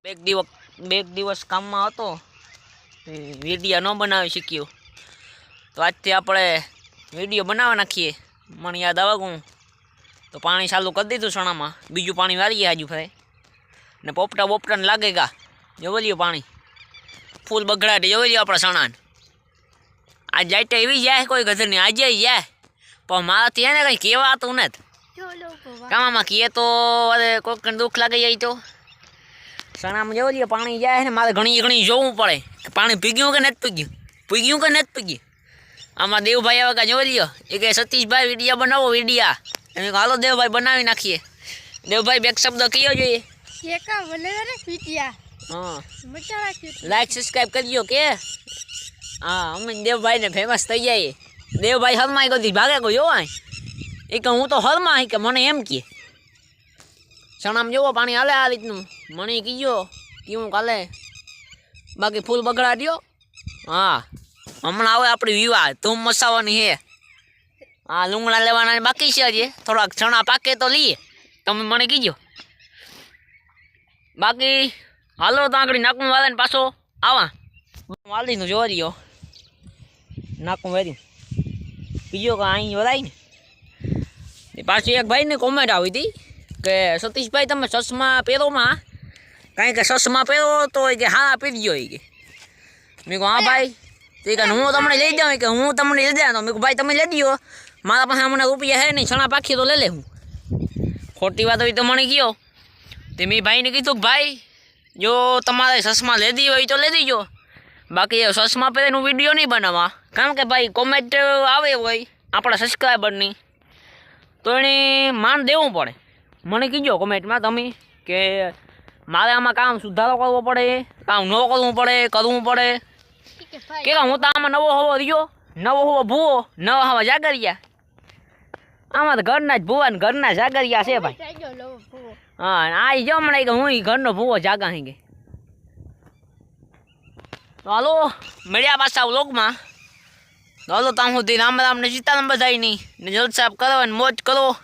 બે દિવસ કામમાં હતો, વિડીયો ન બનાવી શક્યો, તો આજથી આપણે વિડીયો બનાવી નાખીએ. મને યાદ આવે હું તો પાણી ચાલુ કરી દીધું સણામાં, બીજું પાણી વાળીએ હજુ ફરે ને પોપટા બોપટાને લાગેગા. જોવો લ્યો પાણી ફૂલ બગડાટે, જોવો લ્યો આપણા સણાને. આજ જાઈટે એવી જાય કોઈ ગધરની, આજે જાય પણ મારાથી એને કંઈ કહેવાતું નથી. કામમાં કહીએ તો અરે કોઈક દુઃખ લાગી જાય તો સણામાં જવું જોઈએ. પાણી જાય ને મારે ઘણી જોવું પડે કે પાણી પીગ્યું કે નથી પીગ્યું. આમાં દેવભાઈ આવે કે જોઈ લ્યો, એ કે સતીશભાઈ વિડીયા બનાવો વિડીયા. એમ હાલો દેવભાઈ બનાવી નાખીએ. દેવભાઈ બે શબ્દ કયો જોઈએ. હા, લાઈક સબસ્ક્રાઈબ કરજો કે હા અમે દેવભાઈને ફેમસ થઈ જાય. દેવભાઈ હરમાઈ ગઈ ભાગે કોઈ જોવા એ કે હું તો હરમાં કે મને એમ કે સણામાં જોવો પાણી હાલે આ રીતનું. મને કીજો કે હું કાલે બાકી ફૂલ બગડા દ્યો. હા હમણાં આવે આપણી વિવાહ ધૂમ મસાવાની હે. હા લૂંગણા લેવાના બાકી છે હજી, થોડાક ચણા પાકે તો લઈએ. તમે મને કીજો બાકી હાલો તો આગળ નાકું વાળાને પાછો આવા વાલીનું જોવા રહ્યો. નાકું વાર્યું બીજો કે અહીં વરાય ને. પાછી એક ભાઈને કોમેન્ટ આવી હતી કે સતીશભાઈ તમે ચશ્મા પહેરોમાં કાંઈ કે ચશ્મા પહેરો તો કે હા પહેરજો કે. મેં કહું હા ભાઈ તે કે હું તમને લઈ જાઉં કે હું તમને લઈ જાઉં. મેં કહું ભાઈ તમે લઈ દો, મારા પાસે હમણાં રૂપિયા હે નહીં, છણા પાખી તો લઈ લે. હું ખોટી વાત હોય તો મને કહો. તે મેં ભાઈને કીધું કે ભાઈ જો તમારે ચશ્મા લેતી હોય તો લઈ દેજો, બાકી ચશ્મા પહેરીને વિડીયો નહીં બનાવવા. કારણ કે ભાઈ કોમેન્ટ આવે હોય આપણા સબસ્ક્રાઈબરની તો એને માન દેવું પડે. મને કીજો કોમેન્ટમાં તમે કે મારે આમાં કામ સુધારો કરવો પડે, કામ ન કરવું પડે કે હું તો આમાં નવો હોવો રહ્યો, નવો હોવો ભૂવો, નવો હવા જાગરિયા. આમાં તો ઘરના જ ભૂવા ને ઘરના જાગરિયા છે ભાઈ. હા આ જો હમણાં કે હું ઘરનો ભૂવો જાગા હે કે. તો હાલો મળ્યા પાછા વ્લોગમાં. હાલો ત્યાં સુધી રામ રામ ને સીતારામ બધાય નહીં ને જલસા કરો ને મોજ કરો.